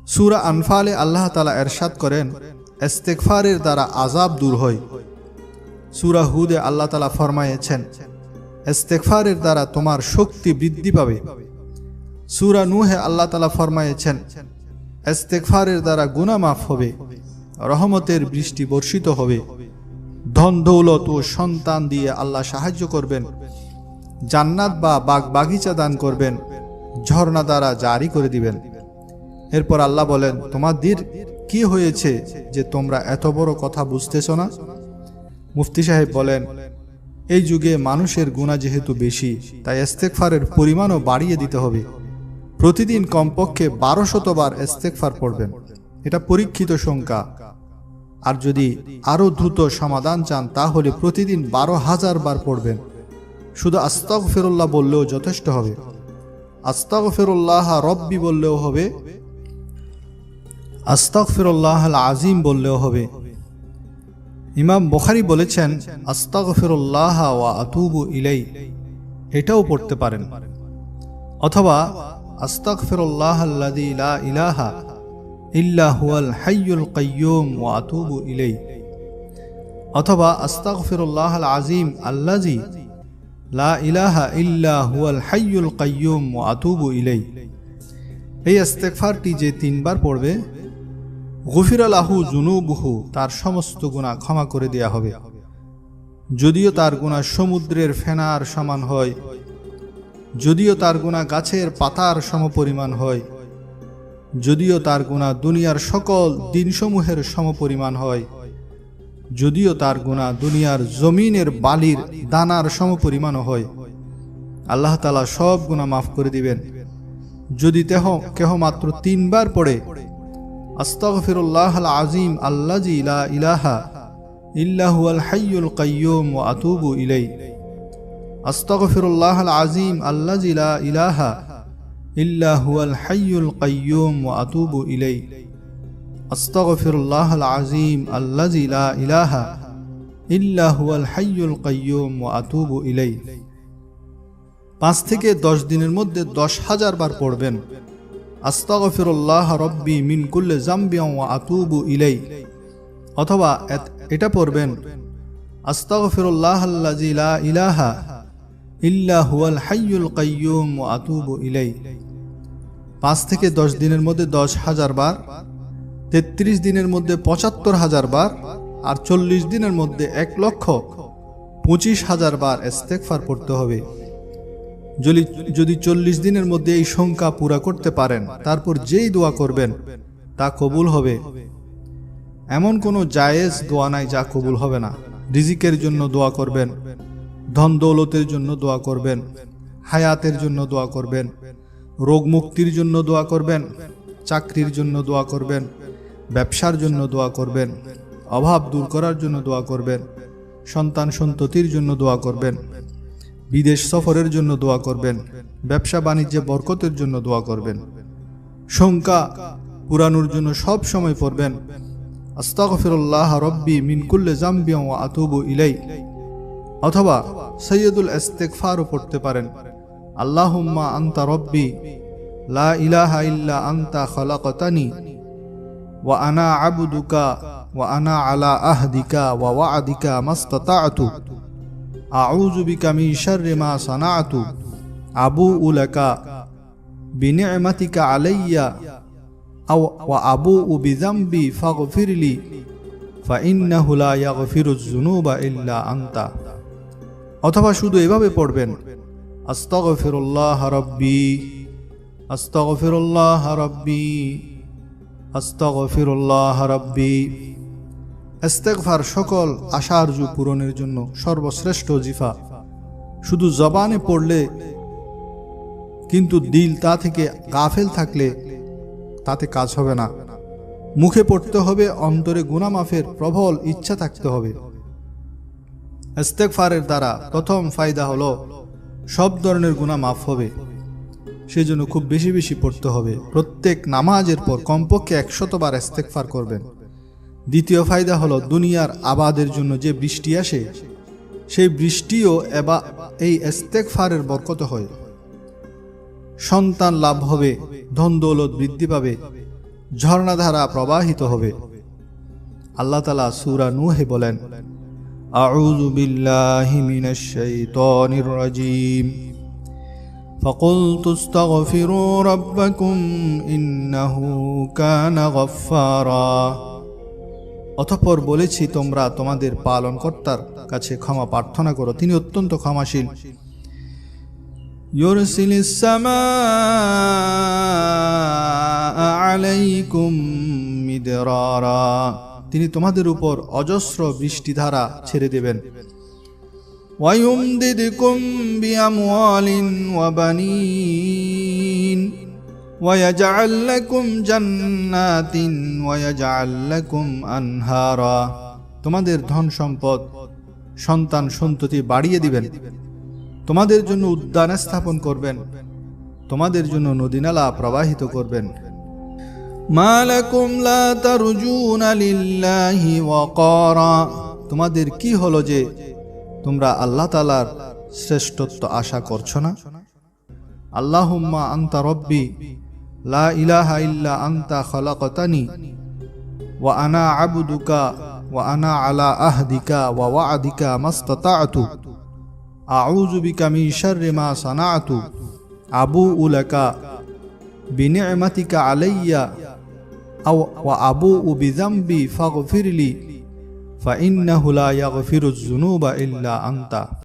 সূরা আনফালে আল্লাহ তাআলা ইরশাদ করেন, ইস্তেগফারের দ্বারা আযাব দূর হয়। সূরা হুদে আল্লাহ তাআলা ফরমায়েছেন, ইস্তেগফারের দ্বারা তোমার শক্তি বৃদ্ধি পাবে। সূরা নূহে আল্লাহ তাআলা ফরমায়েছেন, ইস্তেগফারের দ্বারা গুনাহ মাফ হবে, রহমতের বৃষ্টি বর্ষিত হবে, ধন দৌলত ও সন্তান দিয়ে আল্লাহ সাহায্য করবেন, জান্নাত বা বাগ বাগিচা দান করবেন, ঝর্ণা দ্বারা জারি করে দিবেন। এরপর আল্লাহ বলেন, তোমাদের কি হয়েছে যে তোমরা এত বড় কথা বুঝতেছ না? মুফতি সাহেব বলেন, এই যুগে মানুষের গুনাহ যেহেতু বেশি, তাই ইস্তেগফারের পরিমাণও বাড়িয়ে দিতে হবে। প্রতিদিন কমপক্ষে 1200 বার ইস্তেগফার পড়বেন। এটা পরীক্ষিত সংখ্যা। আর যদি আরও দ্রুত সমাধান চান তাহলে প্রতিদিন 12,000 বার পড়বেন। শুধু আস্তাগফিরুল্লাহ বললেও যথেষ্ট হবে। আস্তাগফিরুল্লাহ রব্বি বললেও হবে, আস্তাগফিরুল্লাহ আল আজিম বললেও হবে। ইমাম বুখারী বলেছেন, আস্তাগফিরুল্লাহ ওয়া আতুবু ইলাই, এটাও পড়তে পারেন। অথবা আস্তাগফিরুল্লাহ আল্লাযী লা ইলাহা ইল্লা হুয়াল হাইয়ুল কাইয়্যুম ওয়া আতুবু ইলাই, অথবা আস্তাগফিরুল্লাহ আল আজিম আল্লাযী লা ইলাহা ইল্লা হুয়াল হাইয়ুল কাইয়্যুম ওয়া আতুবু ইলাই। এই ইস্তেগফারটি যে 3 বার পড়বে, গুফিরা লাহু যুনুবুহু, তার সমস্ত গুনাহ ক্ষমা করে দেয়া হবে। যদিও তার গুনাহ সমুদ্রের ফেনার সমান হয়, যদিও তার গুনাহ গাছের পাতার সমপরিমাণ হয়, যদিও তার গুনাহ দুনিয়ার সকল দিনসমূহের সমপরিমাণ হয়, যদিও তার গুনাহ দুনিয়ার জমিনের বালির দানার সমপরিমাণও হয়, আল্লাহ তাআলা সব গুনাহ মাফ করে দিবেন। যদি কেহ মাত্র 3 বার পড়ে, আস্তাগফিরুল্লাহ আল আজিম আল্লাযী লা ইলাহা ইল্লা হুয়াল হাইয়ুল কাইয়্যুম ওয়া আতুবু ইলাই, আস্তাগফিরুল্লাহ আল আজিম আল্লাযী লা ইলাহা ইল্লা হুয়াল হাইয়ুল কাইয়্যুম ওয়া আতুবু ইলাই, আস্তাগফিরুল্লাহ আল আজিম আল্লাযী লা ইলাহা ইল্লা হুয়াল হাইয়ুল কাইয়্যুম ওয়া আতুবু ইলাই। 5 থেকে 10 দিনের মধ্যে 10,000 বার পড়বেন, আস্তাগফিরুল্লাহ রব্বি মিন কুল্লি যামবিন ওয়া আতুবু ইলাই। অথবা এটা পড়বেন, আস্তাগফিরুল্লাহ আল্লাযী লা ইলাহা ইল্লা হুয়াল হাইয়ুল কাইয়্যুম ওয়া আতুবু ইলাই। 5 থেকে 10 দিনের মধ্যে 10,000 বার, 33 দিনের মধ্যে 75,000 বার, আর 40 দিনের মধ্যে 1,25,000 বার ইস্তেগফার পড়তে হবে। যদি 40 দিনের মধ্যে এই সংখ্যা পুরা করতে পারেন, তারপর যেই দোয়া করবেন তা কবুল হবে। এমন কোনো জায়েজ দোয়া নাই যা কবুল হবে না। রিজিকের জন্য দোয়া করবেন, ধন দৌলতের জন্য দোয়া করবেন, হায়াতের জন্য দোয়া করবেন, রোগ মুক্তির জন্য দোয়া করবেন, চাকরির জন্য দোয়া করবেন, ব্যবসার জন্য দোয়া করবেন, অভাব দূর করার জন্য দোয়া করবেন, সন্তান সন্ততির জন্য দোয়া করবেন, বিদেশ সফরের জন্য দোয়া করবেন, ব্যবসা বাণিজ্যে বরকতের জন্য দোয়া করবেন। সংখ্যা পুরানোর জন্য সব সময় পড়বেন, আস্তাগফিরুল্লাহ রব্বি মিন কুল্লি যামবিন ওয়া আতুবু ইলাই। অথবা সাইয়্যিদুল ইস্তেগফারও পড়তে পারেন, আল্লাহুম্মা আনতা রব্বি লা ইলাহা ইল্লা আনতা খালাকতানি ওয়া আনা আবদুকা ওয়া আনা আলা আহদিকা ওয়া ওয়া'দিকা মাস্তাতা'তু আউযু বিকা মিন শাররি মা সানা'তু আবুউ লাকা বিনি'মাতিকা আলাইয়া ওয়া আবুউ বিযামবি ফাগফিরলি ফাইন্নাহু লা ইয়াগফিরুয যুনুবা ইল্লা আনতা। অথবা শুধু এভাবে পড়বেন, আস্তাগফিরুল্লাহ রাব্বি আস্তাগফিরুল্লাহ রাব্বি আস্তাগফিরুল্লাহ রাব্বি। ইস্তেগফার সকল আশারজু পূরণের জন্য সর্বশ্রেষ্ঠ ওজিফা। শুধু জবানে পড়লে কিন্তু দিল তা থেকে গাফেল থাকলে তাতে কাজ হবে না। মুখে পড়তে হবে, অন্তরে গুনাহ মাফের প্রবল ইচ্ছা থাকতে হবে। ইস্তেগফারের দ্বারা প্রথম ফায়দা হলো সব ধরনের গুনাহ মাফ হবে। সেজন্য খুব বেশি বেশি পড়তে হবে। প্রত্যেক নামাজের পর কমপক্ষে 100 বার ইস্তেগফার করবেন। দ্বিতীয় ফায়দা হলো দুনিয়ার আবাদের জন্য যে বৃষ্টি আসে, সেই বৃষ্টিও এই ইস্তেগফারের বরকতে হয়। সন্তান লাভ হবে, ধন দৌলত বৃদ্ধি পাবে, ঝর্ণাধারা প্রবাহিত হবে। আল্লাহ তাআলা সূরা নূহে বলেন, আউযু বিল্লাহি মিনাশ শাইতানির রাজীম, ফাকুলতু আস্তাগফিরু রাব্বাকুম ইন্নাহু কানা গাফফারা। অতঃপর বলেছি, তোমরা তোমাদের পালনকর্তার কাছে ক্ষমা প্রার্থনা করো, তিনি অত্যন্ত ক্ষমাশীল। ইউরসিলিস সামাআ আলাইকুম মিদরারা, তিনি তোমাদের উপর অজস্র বৃষ্টিধারা ছেড়ে দেবেন। ওয়ায়ুমদিদকুম বিআমওয়ালিন ওয়া বানিন ওয়ায়াজআল লাকুম জান্নাতিন ওয়ায়াজআল লাকুম আনহারা, তোমাদের ধন সম্পদ, সন্তান সন্ততি বাড়িয়ে দিবেন, তোমাদের জন্য উদ্যান স্থাপন করবেন, তোমাদের জন্য নদীনালা প্রবাহিত করবেন। মা লাকুম লা তারজুনা লিল্লাহি ওয়াকারা, তোমাদের কি হলো যে তোমরা আল্লাহ তাআলার শ্রেষ্ঠত্ব আশা করছো না? আল্লাহুম্মা আনতা রব্বি লা ইলাহা ইল্লা আনতা খালাকতানি ওয়া আনা আবদুকা ওয়া আনা আলা আহদিকা ওয়া ওয়া'দিকা মাস্তাতা'তু আউযু বিকা মিন শাররি মা সানা'তু আবুউ লাকা বিনি'মাতিকা আলাইয়া ওয়া আবুউ বিযামবি ফাগফিরলি ফাইন্নাহু লা ইয়াগফিরুয যুনুবা ইল্লা আনতা।